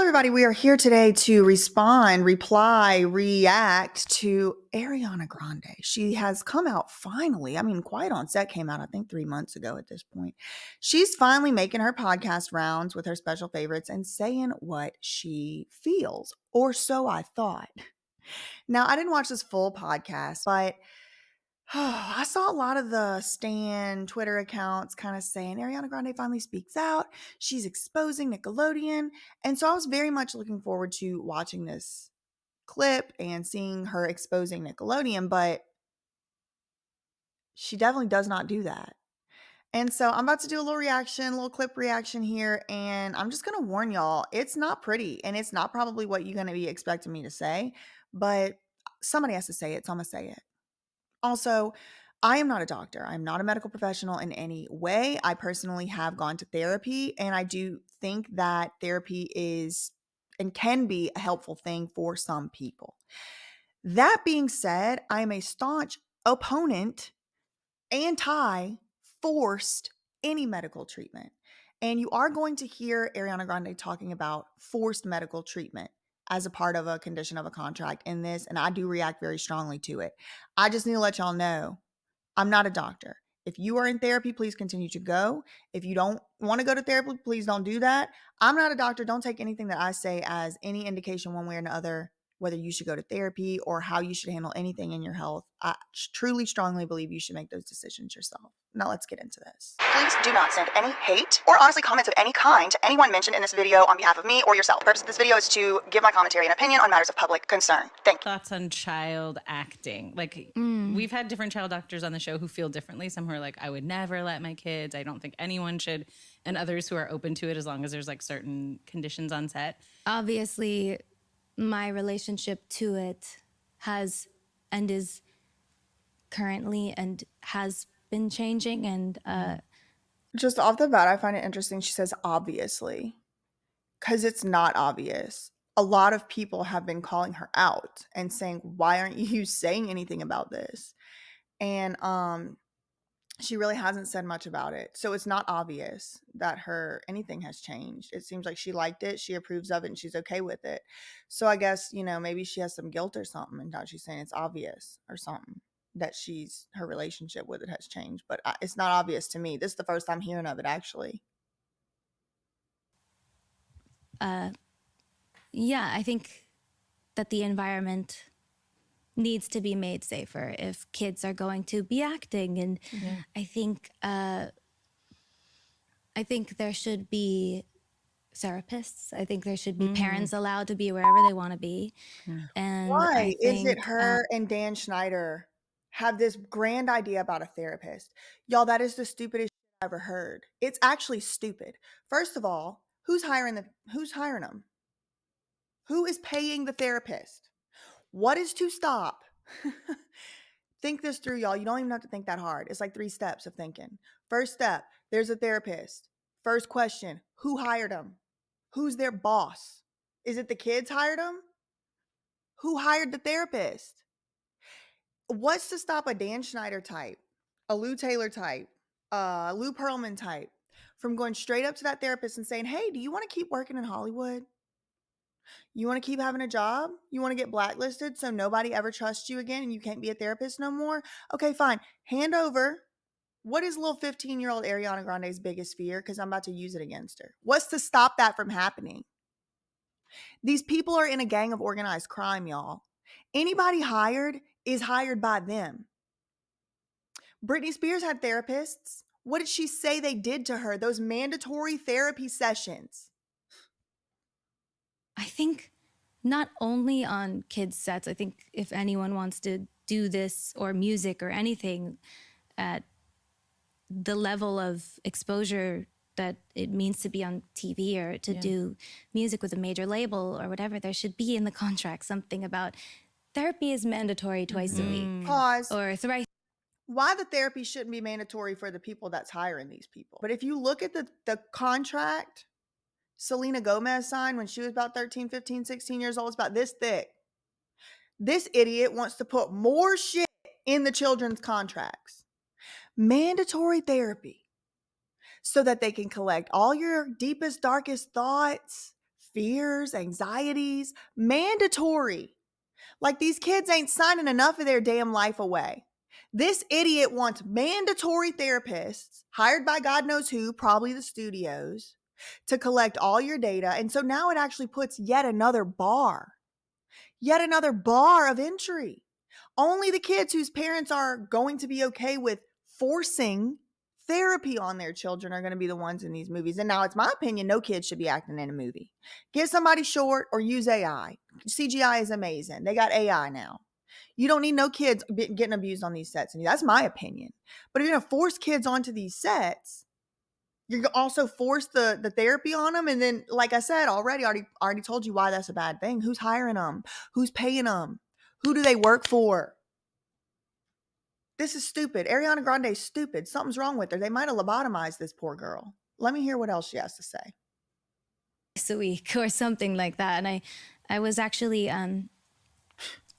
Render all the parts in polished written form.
everybody. We are here today to reply, react to Ariana Grande. She has come out finally. I mean, Quiet on Set came out, I think, 3 months ago at this point. She's finally making her podcast rounds with her special favorites and saying what she feels, or so I thought. Now, I didn't watch this full podcast, but I saw a lot of the Stan Twitter accounts kind of saying Ariana Grande finally speaks out. She's exposing Nickelodeon. And so I was very much looking forward to watching this clip and seeing her exposing Nickelodeon, but she definitely does not do that. And so I'm about to do a little clip reaction here. And I'm just going to warn y'all, it's not pretty and it's not probably what you're going to be expecting me to say, but somebody has to say it. So I'm going to say it. Also, I am not a doctor. I'm not a medical professional in any way. I personally have gone to therapy, and I do think that therapy is and can be a helpful thing for some people. That being said, I am a staunch opponent, anti forced any medical treatment. And you are going to hear Ariana Grande talking about forced medical treatment as a part of a condition of a contract in this, and I do react very strongly to it. I just need to let y'all know I'm not a doctor. If you are in therapy, please continue to go. If you don't want to go to therapy, please don't do that. I'm not a doctor. Don't take anything that I say as any indication one way or another, whether you should go to therapy or how you should handle anything in your health. I truly, strongly believe you should make those decisions yourself. Now let's get into this. Please do not send any hate or honestly comments of any kind to anyone mentioned in this video on behalf of me or yourself. The purpose of this video is to give my commentary and opinion on matters of public concern. Thank you. Thoughts on child acting? Like, we've had different child doctors on the show who feel differently. Some who are like, I would never let my kids. I don't think anyone should. And others who are open to it as long as there's like certain conditions on set. Obviously, my relationship to it has and is currently and has been changing. And just off the bat, I find it interesting. She says, obviously, because it's not obvious. A lot of people have been calling her out and saying, why aren't you saying anything about this? And she really hasn't said much about it. So it's not obvious that anything has changed. It seems like she liked it, she approves of it, and she's okay with it. So I guess, maybe she has some guilt or something, and now she's saying it's obvious or something that her relationship with it has changed. But it's not obvious to me. This is the first time hearing of it, actually. yeah, I think that the environment needs to be made safer if kids are going to be acting. And I think there should be therapists. I think there should be parents allowed to be wherever they want to be. And Why is it her and Dan Schneider have this grand idea about a therapist? Y'all, that is the stupidest shit I've ever heard. It's actually stupid. First of all, who's hiring them? Who is paying the therapist? What is to stop? Think this through, y'all. You don't even have to think that hard. It's like 3 steps of thinking. First step, there's a therapist. First question, who hired them? Who's their boss? Is it the kids hired them? Who hired the therapist? What's to stop a Dan Schneider type, a Lou Taylor type, a Lou Pearlman type from going straight up to that therapist and saying, hey, do you want to keep working in Hollywood? You want to keep having a job? You want to get blacklisted so nobody ever trusts you again and you can't be a therapist no more? Okay, fine. Hand over. What is little 15-year-old Ariana Grande's biggest fear? Because I'm about to use it against her. What's to stop that from happening? These people are in a gang of organized crime, y'all. Anybody hired is hired by them. Britney Spears had therapists. What did she say they did to her? Those mandatory therapy sessions. I think not only on kids' sets, I think if anyone wants to do this or music or anything at the level of exposure that it means to be on TV or to do music with a major label or whatever, there should be in the contract something about therapy is mandatory twice a week. Pause. Or thrice. Why the therapy shouldn't be mandatory for the people that's hiring these people. But if you look at the contract Selena Gomez signed when she was about 13, 15, 16 years old, it's about this thick. This idiot wants to put more shit in the children's contracts. Mandatory therapy so that they can collect all your deepest, darkest thoughts, fears, anxieties, mandatory. Like these kids ain't signing enough of their damn life away. This idiot wants mandatory therapists hired by God knows who, probably the studios, to collect all your data. And so now it actually puts yet another bar of entry. Only the kids whose parents are going to be okay with forcing therapy on their children are going to be the ones in these movies. And now it's my opinion, no kid should be acting in a movie. Get somebody short or use AI. CGI is amazing. They got AI now. You don't need no kids getting abused on these sets. And that's my opinion. But if you're going to force kids onto these sets, you're also force the therapy on them. And then, like I said, already told you why that's a bad thing. Who's hiring them? Who's paying them? Who do they work for? This is stupid. Ariana Grande is stupid. Something's wrong with her. They might have lobotomized this poor girl. Let me hear what else she has to say. A week or something like that. And I was actually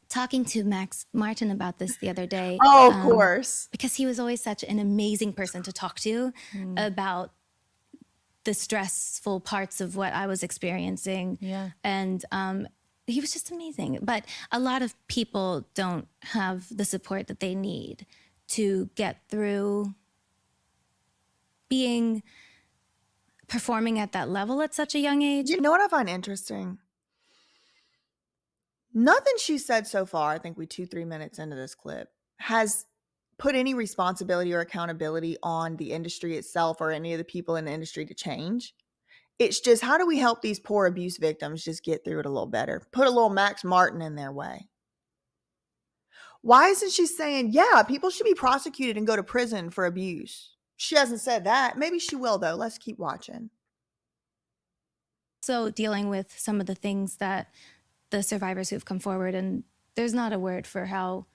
talking to Max Martin about this the other day. Oh, of course. Because he was always such an amazing person to talk to about the stressful parts of what I was experiencing. Yeah. And he was just amazing. But a lot of people don't have the support that they need to get through performing at that level at such a young age. You know what I find interesting? Nothing she said so far, I think we 2-3 minutes into this clip, has put any responsibility or accountability on the industry itself or any of the people in the industry to change. It's just, how do we help these poor abuse victims just get through it a little better? Put a little Max Martin in their way. Why isn't she saying, yeah, people should be prosecuted and go to prison for abuse? She hasn't said that. Maybe she will, though. Let's keep watching. So dealing with some of the things that the survivors who've come forward, and there's not a word for how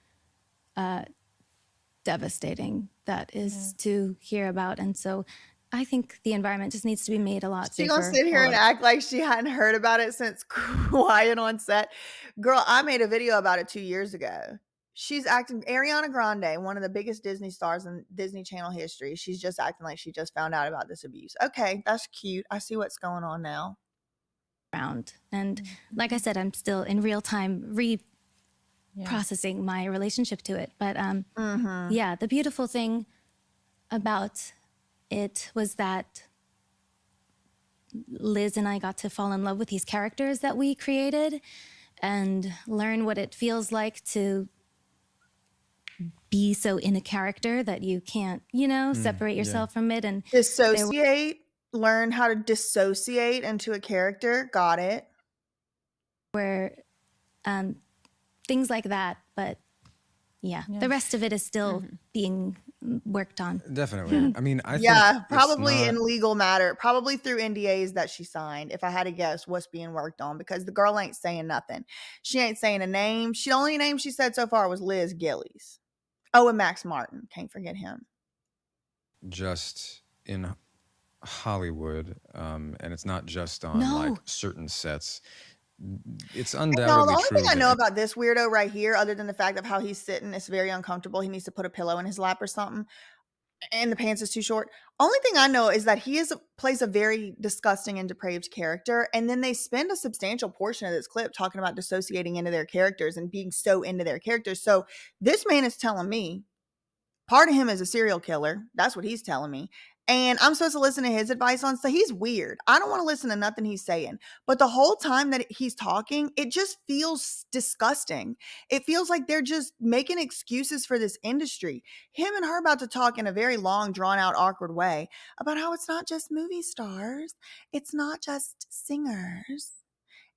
devastating that is to hear about. And so I think the environment just needs to be made a lot safer. She gonna sit here and act like she hadn't heard about it since Quiet on Set. Girl, I made a video about it 2 years ago. She's acting Ariana Grande, one of the biggest Disney stars in Disney Channel history. She's just acting like she just found out about this abuse. Okay, that's cute. I see what's going on now. And like I said, I'm still in real time processing my relationship to it. But yeah, the beautiful thing about it was that Liz and I got to fall in love with these characters that we created and learn what it feels like to be so in a character that you can't, separate yourself from it. And learn how to dissociate into a character. Got it. Where things like that. But yeah, the rest of it is still being worked on. Definitely. I mean, I think probably in legal matter, probably through NDAs that she signed. If I had to guess what's being worked on, because the girl ain't saying nothing. She ain't saying a name. The only name she said so far was Liz Gillies. Oh, and Max Martin. Can't forget him. Just in Hollywood, and it's not just on like certain sets. It's undoubtedly the only true thing I know about this weirdo right here, other than the fact of how he's sitting, is very uncomfortable. He needs to put a pillow in his lap or something, and the pants is too short. Only thing I know is that he plays a very disgusting and depraved character, and then they spend a substantial portion of this clip talking about dissociating into their characters and being so into their characters. So this man is telling me part of him is a serial killer. That's what he's telling me. And I'm supposed to listen to his advice on, so he's weird. I don't want to listen to nothing he's saying. But the whole time that he's talking, it just feels disgusting. It feels like they're just making excuses for this industry. Him and her about to talk in a very long, drawn out, awkward way about how it's not just movie stars. It's not just singers.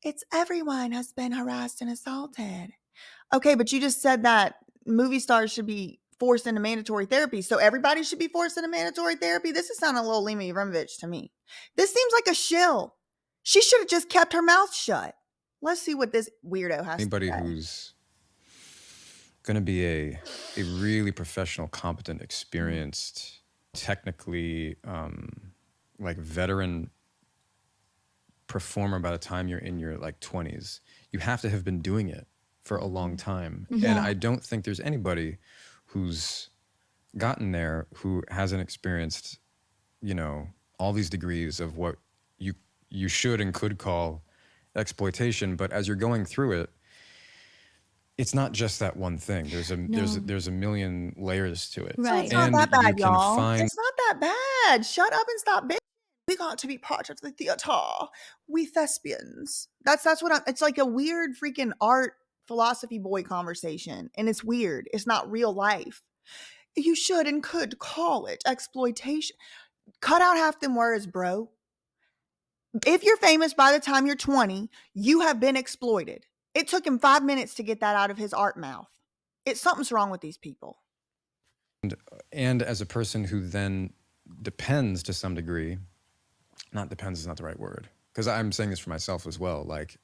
It's everyone has been harassed and assaulted. Okay, but you just said that movie stars should be forced into mandatory therapy. So everybody should be forced into mandatory therapy. This is sounding a little Lima Yavrovich to me. This seems like a shill. She should have just kept her mouth shut. Let's see what this weirdo has anybody to say. Who's going to be a really professional, competent, experienced, technically like veteran performer by the time you're in your like 20s. You have to have been doing it for a long time. Yeah. And I don't think there's anybody who's gotten there who hasn't experienced, all these degrees of what you should and could call exploitation, but as you're going through it, it's not just that one thing. There's a million layers to it. So Right. it's not And that you bad, can y'all. find It's not that bad. Shut up and stop bitching. We got to be part of the theater. We thespians. That's what it's like a weird freaking art philosophy boy conversation. And it's weird. It's not real life. You should and could call it exploitation. Cut out half them words, bro. If you're famous by the time you're 20, you have been exploited. It took him 5 minutes to get that out of his art mouth. Something's wrong with these people. and as a person who then depends to some degree, not depends is not the right word, because I'm saying this for myself as well. Like,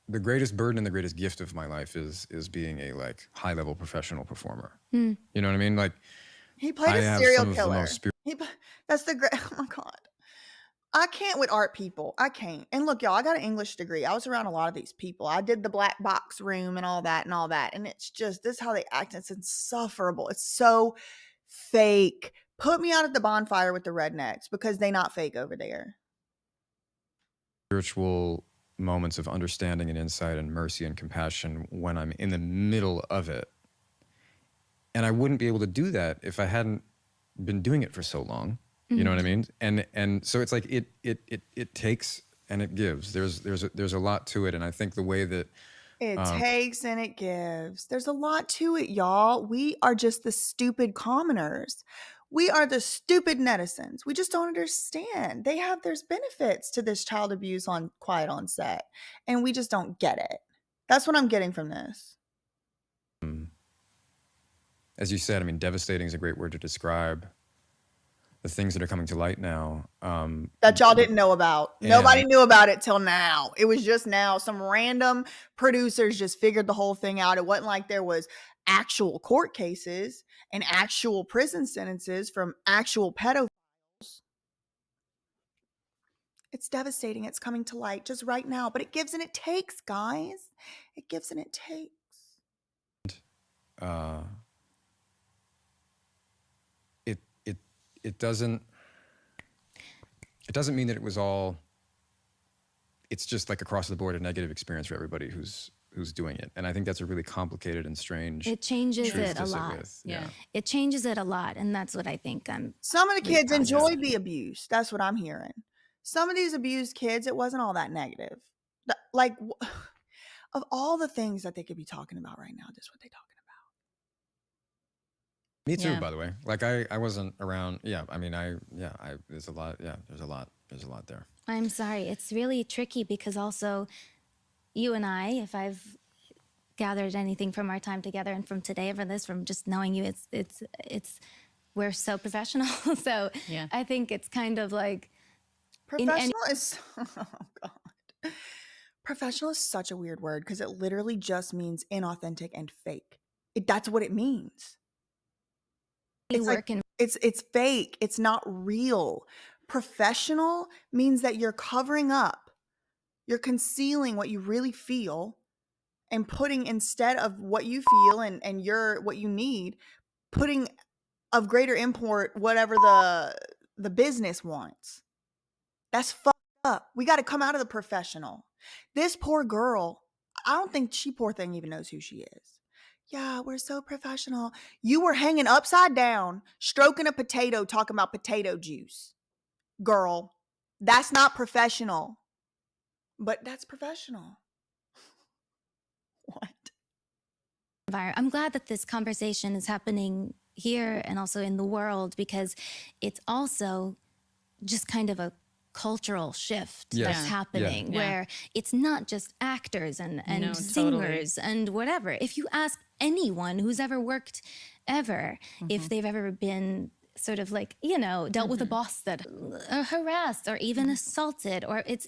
the greatest burden and the greatest gift of my life is being a like high level professional performer. You know what I mean? Like, He played I a have serial some of the killer. most That's the great. Oh my God. I can't with art people. I can't. And look, y'all, I got an English degree. I was around a lot of these people. I did the black box room and all that and all that. And it's just, this is how they act. It's insufferable. It's so fake. Put me out at the bonfire with the rednecks because they not fake over there. spiritual moments of understanding and insight and mercy and compassion when I'm in the middle of it. And I wouldn't be able to do that if I hadn't been doing it for so long. You know what I mean? And so it's like it takes and it gives. There's a lot to it, and I think the way that It takes and it gives. There's a lot to it, y'all. We are just the stupid commoners. We are the stupid netizens. We just don't understand. There's benefits to this child abuse on Quiet on Set, and we just don't get it. That's what I'm getting from this. as you said, I mean, devastating is a great word to describe the things that are coming to light now. That y'all didn't know about. And- Nobody knew about it till now. It was just now. Some random producers just figured the whole thing out. It wasn't like there was actual court cases and actual prison sentences from actual pedophiles. It's devastating. It's coming to light just right now, but it gives and it takes, guys. It gives and it takes. It doesn't mean that it was all, it's just like across the board a negative experience for everybody who's doing it. And I think that's a really complicated and strange It changes truth it to a sit lot. with. Yeah. It changes it a lot, and that's what I think Some of the really kids positive. enjoyed the abuse. That's what I'm hearing. Some of these abused kids, it wasn't all that negative. Like, of all the things that they could be talking about right now, this is what they're talking about. Me too, Yeah. by the way. Like I wasn't around. Yeah. I mean, there's a lot. Yeah. There's a lot there. I'm sorry. It's really tricky because also you and I, if I've gathered anything from our time together and from today, from just knowing you, it's we're so professional. So Yeah. I think it's kind of like Professional is, oh God. Professional is such a weird word because it literally just means inauthentic and fake. That's what it means. It's work like, in it's fake. It's not real. Professional means that you're covering up. You're concealing what you really feel and putting, instead of what you feel and what you need, putting of greater import whatever the business wants. That's fucked up. We got to come out of the professional. This poor girl, I don't think poor thing even knows who she is. Yeah, we're so professional. You were hanging upside down, stroking a potato, talking about potato juice. Girl, that's not professional. But that's professional. What? I'm glad that this conversation is happening here and also in the world, because it's also just kind of a cultural shift Yes. that's Yeah. happening, Yeah. where it's not just actors and No, singers and whatever. If you ask anyone who's ever worked ever, if they've ever been sort of like, dealt with a boss that harassed or even assaulted, or it's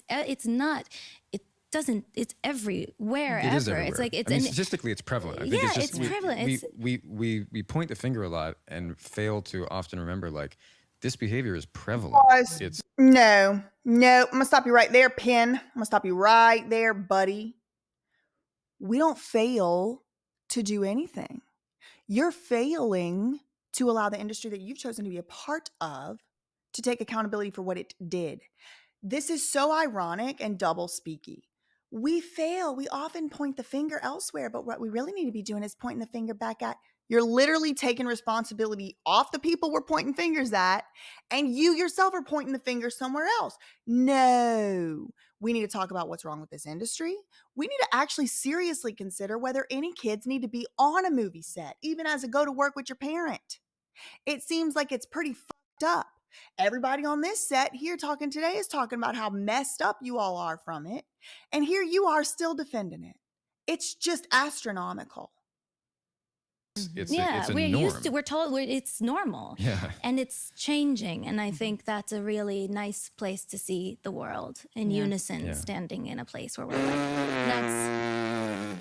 everywhere. It is ever. everywhere. It's like I mean, statistically, it's prevalent. I think Yeah, it's just it's prevalent. we point the finger a lot and fail to often remember, like, this behavior is prevalent. Guys, It's No. I'm going to stop you right there, Pin. I'm going to stop you right there, buddy. We don't fail to do anything. You're failing to allow the industry that you've chosen to be a part of to take accountability for what it did. This is so ironic and double speaky We fail. We often point the finger elsewhere, but what we really need to be doing is pointing the finger back at. You're literally taking responsibility off the people we're pointing fingers at, and you yourself are pointing the finger somewhere else. No, we need to talk about what's wrong with this industry. We need to actually seriously consider whether any kids need to be on a movie set, even as a go to work with your parent. It seems like it's pretty fucked up. Everybody on this set here talking today is talking about how messed up you all are from it. And here you are still defending it. It's just astronomical. It's Yeah, it's a we're norm. used to, we're told it's normal. Yeah. And it's changing. And I think that's a really nice place to see the world in unison, Yeah. standing in a place where we're like, that's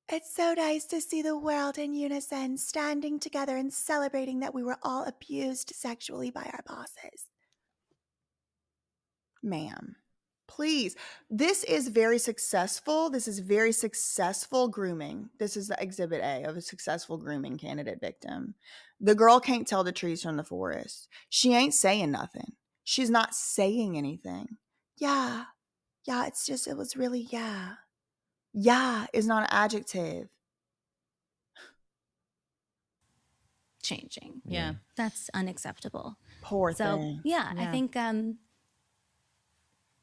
It's so nice to see the world in unison, standing together and celebrating that we were all abused sexually by our bosses. Ma'am, please. This is very successful. This is very successful grooming. This is the exhibit A of a successful grooming candidate victim. The girl can't tell the trees from the forest. She ain't saying nothing. She's not saying anything. Yeah. Yeah, it's just, it was really, yeah. Yeah is not an adjective. changing. Yeah. That's unacceptable. Poor So, thing. yeah, I think,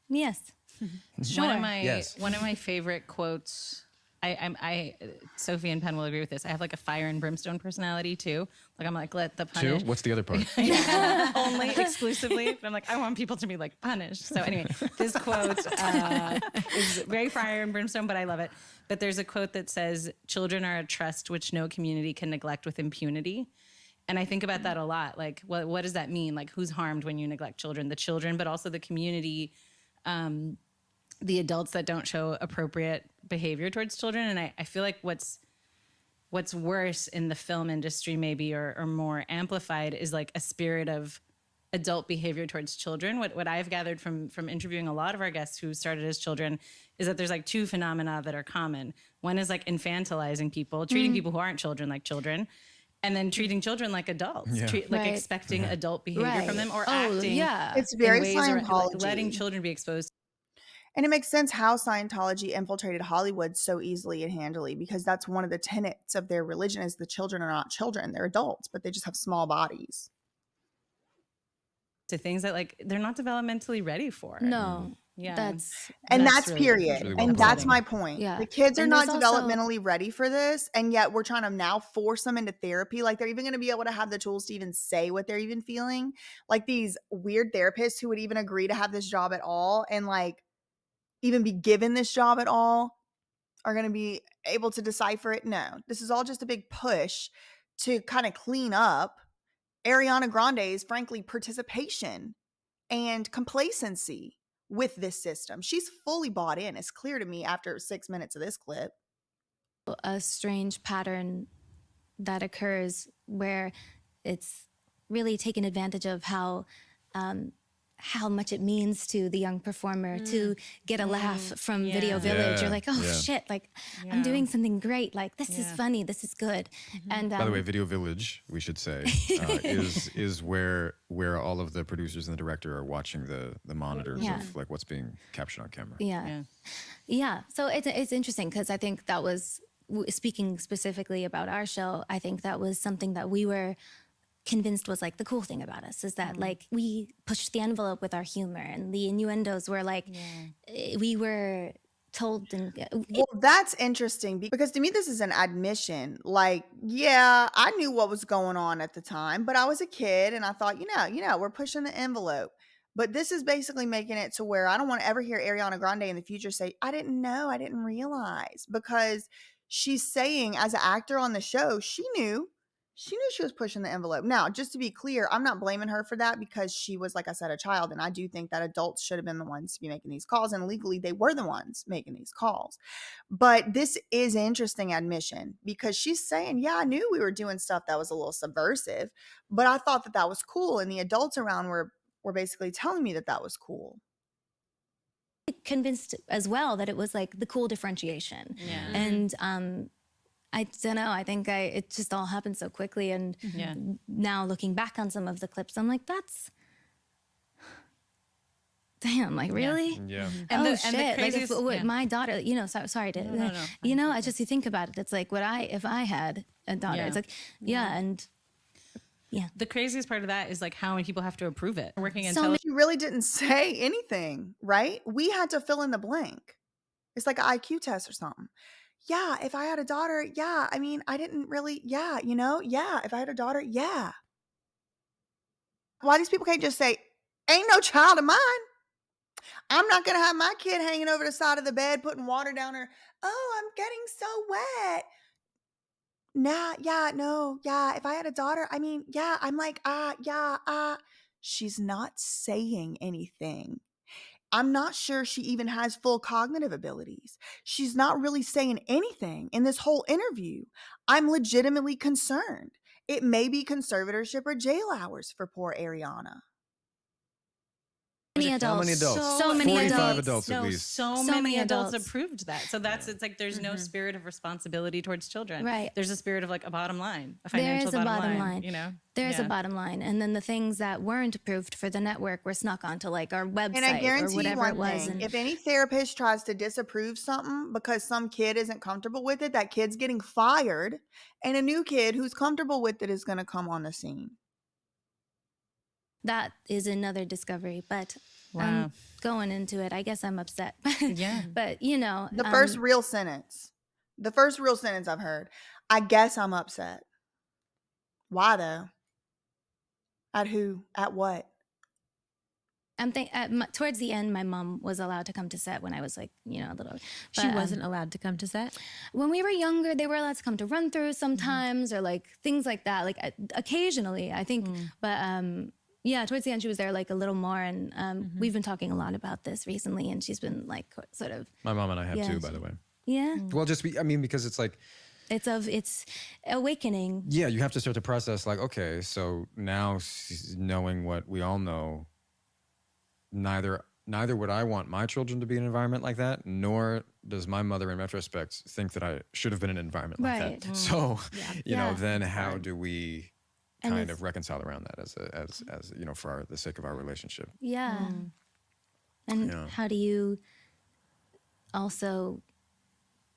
yes. Sure. One of my favorite quotes. Sophie and Penn will agree with this. I have like a fire and brimstone personality too. Like I'm like, let the Two? punish What's the other part? only exclusively. But I'm like, I want people to be like punished. So anyway, this quote is very fire and brimstone, but I love it. But there's a quote that says, "Children are a trust which no community can neglect with impunity." And I think about that a lot. Like, what does that mean? Like, who's harmed when you neglect children? The children, but also the community. The adults that don't show appropriate behavior towards children. And I feel like what's worse in the film industry maybe or more amplified is like a spirit of adult behavior towards children. What I've gathered from interviewing a lot of our guests who started as children is that there's like two phenomena that are common. One is like infantilizing people, treating people who aren't children like children, and then treating children like adults, Yeah. like expecting adult behavior from them or acting It's in very ways or Scientology. like letting children be exposed. And it makes sense how Scientology infiltrated Hollywood so easily and handily, because that's one of the tenets of their religion is the children are not children. They're adults, but they just have small bodies. To things that like they're not developmentally ready for. No. Yeah. And that's really- period. really well And put. that's my point. Yeah. The kids are And not there's also- developmentally ready for this. And yet we're trying to now force them into therapy. Like they're even going to be able to have the tools to even say what they're even feeling. Like these weird therapists who would even agree to have this job at all and like even be given this job at all are going to be able to decipher it. No, this is all just a big push to kind of clean up Ariana Grande's, frankly, participation and complacency with this system. She's fully bought in. It's clear to me after 6 minutes of this clip. A strange pattern that occurs where it's really taken advantage of how much it means to the young performer to get a laugh from Video Village. Yeah. You're like, oh Yeah. shit, like I'm doing something great. Like this is funny. This is good. And By the way, Video Village, we should say, is where all of the producers and the director are watching the monitors of like what's being captured on camera. Yeah. So it's interesting because I think that was, speaking specifically about our show, I think that was something that we were convinced was like the cool thing about us is that like we pushed the envelope with our humor and the innuendos were like we were told and Well, that's interesting because to me, this is an admission. Like, yeah, I knew what was going on at the time, but I was a kid and I thought, we're pushing the envelope. But this is basically making it to where I don't want to ever hear Ariana Grande in the future say, I didn't know, I didn't realize, because she's saying as an actor on the show, she knew she was pushing the envelope. Now, just to be clear, I'm not blaming her for that because she was, like I said, a child. And I do think that adults should have been the ones to be making these calls. And legally, they were the ones making these calls. But this is interesting admission because she's saying, yeah, I knew we were doing stuff that was a little subversive, but I thought that was cool. And the adults around were basically telling me that was cool. convinced as well that it was like the cool differentiation. And I don't know. I think it just all happened so quickly. And Yeah. now looking back on some of the clips, I'm like, that's damn, like really? Yeah. And Oh the shit! Like if craziest, yeah. my daughter, sorry to, No. I just you think about it. It's like if I had a daughter, Yeah. it's like and The craziest part of that is like how many people have to approve it. Working in So television. She really didn't say anything, right? We had to fill in the blank. It's like an IQ test or something. Yeah, if I had a daughter, yeah. I mean, I didn't really, yeah, yeah. If I had a daughter, yeah. Why these people can't just say, ain't no child of mine. I'm not going to have my kid hanging over the side of the bed, putting water down her. Oh, I'm getting so wet. Nah, yeah, no, yeah. If I had a daughter, I mean, yeah, I'm like, yeah. She's not saying anything. I'm not sure she even has full cognitive abilities. She's not really saying anything in this whole interview. I'm legitimately concerned. It may be conservatorship or jail hours for poor Ariana. many How adults, many adults? so many 45 adults. adults at No, least. so So many many adults adults. approved that. So that's it's like there's no spirit of responsibility towards children. Right. There's a spirit of like a bottom line, a There financial is a bottom line. You know, There's a Yeah. bottom line, and then the things that weren't approved for the network were snuck onto like our And I website or guarantee you whatever one it was. thing, And if any therapist tries to disapprove something because some kid isn't comfortable with it, that kid's getting fired, and a new kid who's comfortable with it is going to come on the scene. that is another discovery. But Wow. going into it, I guess I'm upset. Yeah. But The first real sentence I've heard, I guess I'm upset. Why though? At who? At what? Towards the end, my mom was allowed to come to set when I was like, a little. She wasn't allowed to come to set. When we were younger, they were allowed to come to run through sometimes, or like things like that. Like occasionally, I think. But yeah, towards the end, she was there like a little more, and we've been talking a lot about this recently, and she's been like sort of. My mom and I have Yeah, too, by the way. Yeah, Well, because it's like, it's awakening. yeah, you have to start to process like, okay, so now knowing what we all know, neither would I want my children to be in an environment like that, nor does my mother in retrospect think that I should have been in an environment like Right. that. So, Yeah. then how do we And kind it's- of reconcile around that as for the sake of our relationship? Yeah. And Yeah. how do you also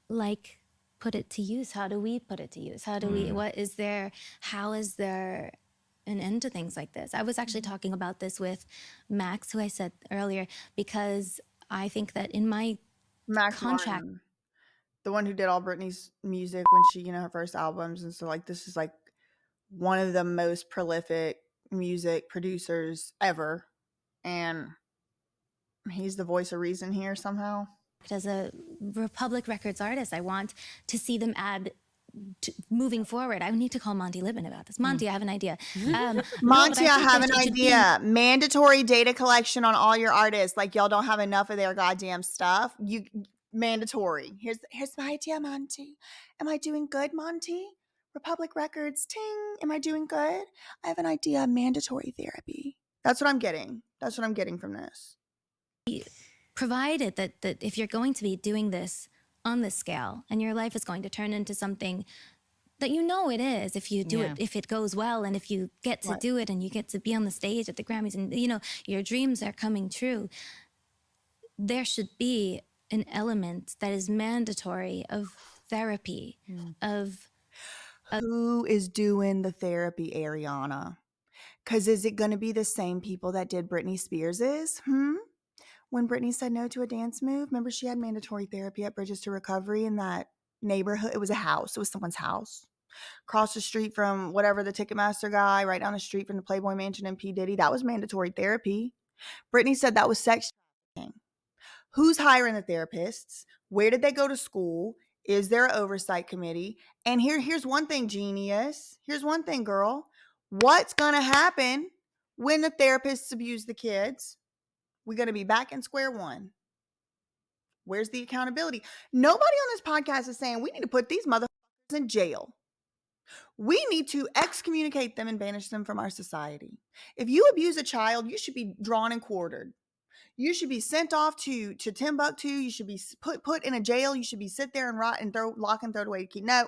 like put it to use? How do we put it to use? How do we, how is there an end to things like this? I was actually talking about this with Max, who I said earlier, because I think that in my Max contract. Martin, the one who did all Britney's music when she, her first albums, and so like this is like one of the most prolific music producers ever, and he's the voice of reason here somehow. As a Republic Records artist, I want to see them add moving forward. I need to call Monty Libin about this. Monty, I have an idea. Monty, I have an idea. Mandatory data collection on all your artists. Like y'all don't have enough of their goddamn stuff. You mandatory. Here's my idea, Monty. Am I doing good, Monty? Republic Records, ting. Am I doing good? I have an idea. Mandatory therapy. That's what I'm getting. That's what I'm getting from this. Provided that if you're going to be doing this on this scale and your life is going to turn into something that it is, if you do it, if it goes well, and if you get to do it and you get to be on the stage at the Grammys, and your dreams are coming true, there should be an element that is mandatory of therapy, of who is doing the therapy, Ariana? Because is it going to be the same people that did Britney Spears's? When Britney said no to a dance move, remember she had mandatory therapy at Bridges to Recovery in that neighborhood. It was a house. It was someone's house. Across the street from whatever the Ticketmaster guy, right down the street from the Playboy Mansion and P. Diddy. That was mandatory therapy. Britney said that was sex trafficking. Who's hiring the therapists? Where did they go to school? Is there an oversight committee? And here's one thing, genius. Here's one thing, girl. What's going to happen when the therapists abuse the kids? We're going to be back in square one. Where's the accountability? Nobody on this podcast is saying we need to put these motherfuckers in jail. We need to excommunicate them and banish them from our society. If you abuse a child, you should be drawn and quartered. You should be sent off to Timbuktu. You should be put in a jail. You should be sit there and rot and lock and throw it away. No,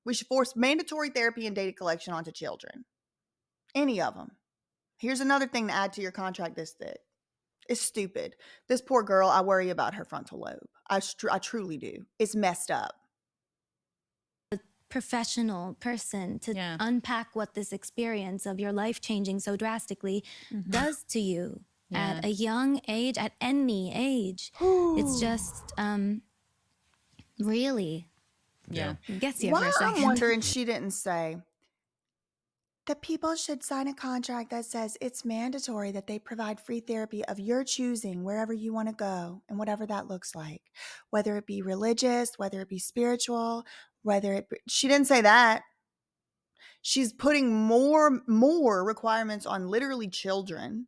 We should force mandatory therapy and data collection onto children. Any of them. Here's another thing to add to your contract this thick. It's stupid. This poor girl, I worry about her frontal lobe. I truly do. It's messed up. Professional person to unpack what this experience of your life changing so drastically does to you at a young age, at any age. It's just really gets you for a second. I'm wondering she didn't say that people should sign a contract that says it's mandatory that they provide free therapy of your choosing wherever you want to go and whatever that looks like, whether it be religious, whether it be spiritual, she didn't say that. She's putting more requirements on literally children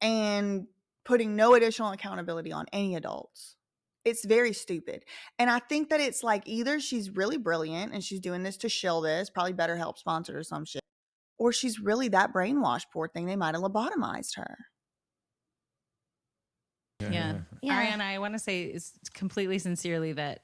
and putting no additional accountability on any adults. It's very stupid. And I think that it's like either she's really brilliant and she's doing this to shill this, probably BetterHelp sponsored or some shit, or she's really that brainwashed, poor thing. They might have lobotomized her. Yeah. Ariana, I want to say completely sincerely that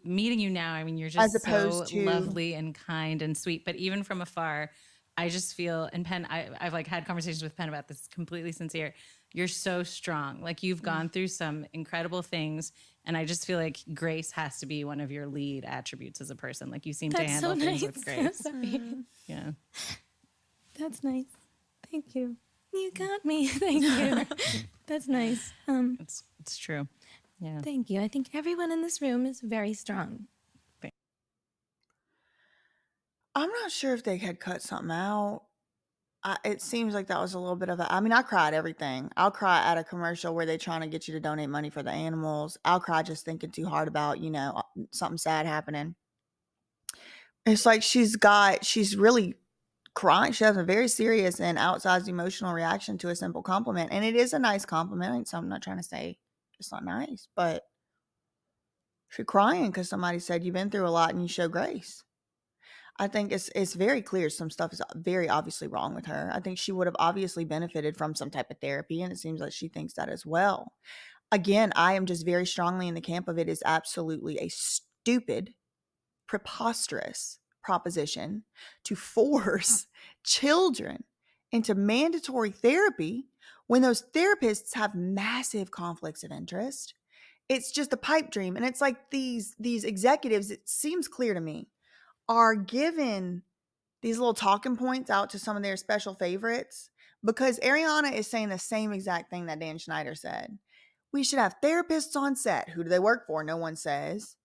meeting you now, I mean, you're just so lovely and kind and sweet. But even from afar, I just feel, and Penn, I've like had conversations with Penn about this, completely sincere. You're so strong. Like you've gone through some incredible things. And I just feel like grace has to be one of your lead attributes as a person. Like you seem to handle things with grace. Yeah. That's nice. Thank you. You got me. Thank you. That's nice. It's true. Yeah. Thank you. I think everyone in this room is very strong. I'm not sure if they had cut something out. It seems like that was a little bit of I cry at everything. I'll cry at a commercial where they're trying to get you to donate money for the animals. I'll cry just thinking too hard about, something sad happening. It's like she's really crying. She has a very serious and outsized emotional reaction to a simple compliment. And it is a nice compliment. So I'm not trying to say it's not nice, but she's crying because somebody said you've been through a lot and you show grace. I think it's very clear some stuff is very obviously wrong with her. I think she would have obviously benefited from some type of therapy, and it seems like she thinks that as well. Again, I am just very strongly in the camp of it is absolutely a stupid, preposterous proposition to force children into mandatory therapy when those therapists have massive conflicts of interest. It's just a pipe dream. And it's like these executives, it seems clear to me, are given these little talking points out to some of their special favorites because Ariana is saying the same exact thing that Dan Schneider said. We should have therapists on set. Who do they work for? No one says.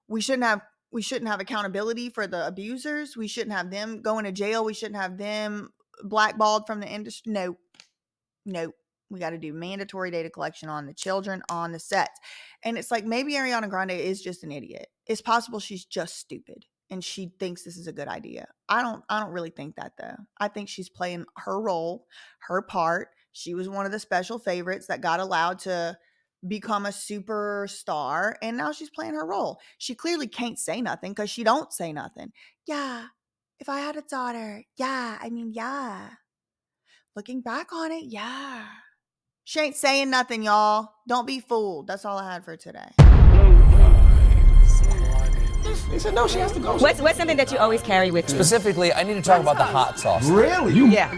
We shouldn't have accountability for the abusers. We shouldn't have them going to jail. We shouldn't have them blackballed from the industry. Nope. We got to do mandatory data collection on the children on the sets. And it's like maybe Ariana Grande is just an idiot. It's possible she's just stupid and she thinks this is a good idea. I don't really think that though. I think she's playing her role, her part. She was one of the special favorites that got allowed to become a superstar, and now she's playing her role. She clearly can't say nothing because she don't say nothing. Yeah, if I had a daughter, yeah. Looking back on it, yeah. She ain't saying nothing, y'all. Don't be fooled. That's all I had for today. He said no, she has to go. What's something that you always carry with you? Specifically, I need to talk about the hot sauce. Really? Yeah.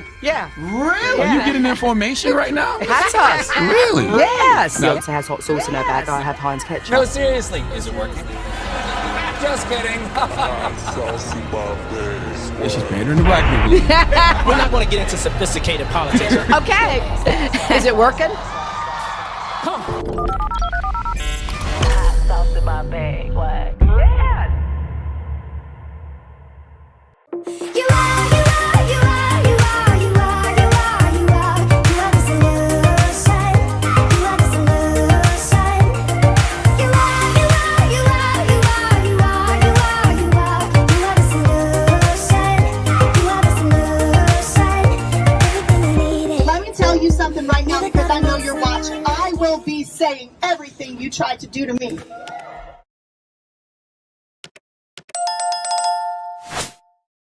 Really? Are you getting information right now? Hot sauce. Really? Yes. No. It has hot sauce in her bag. I have Heinz ketchup. No, seriously, is it working? Just kidding. Yeah, she's pandering to black people. We're not going to get into sophisticated politics. Okay. Is it working? Come on. Hot sauce in my bag. What? Something right now because I know you're watching. I will be saying everything you tried to do to me.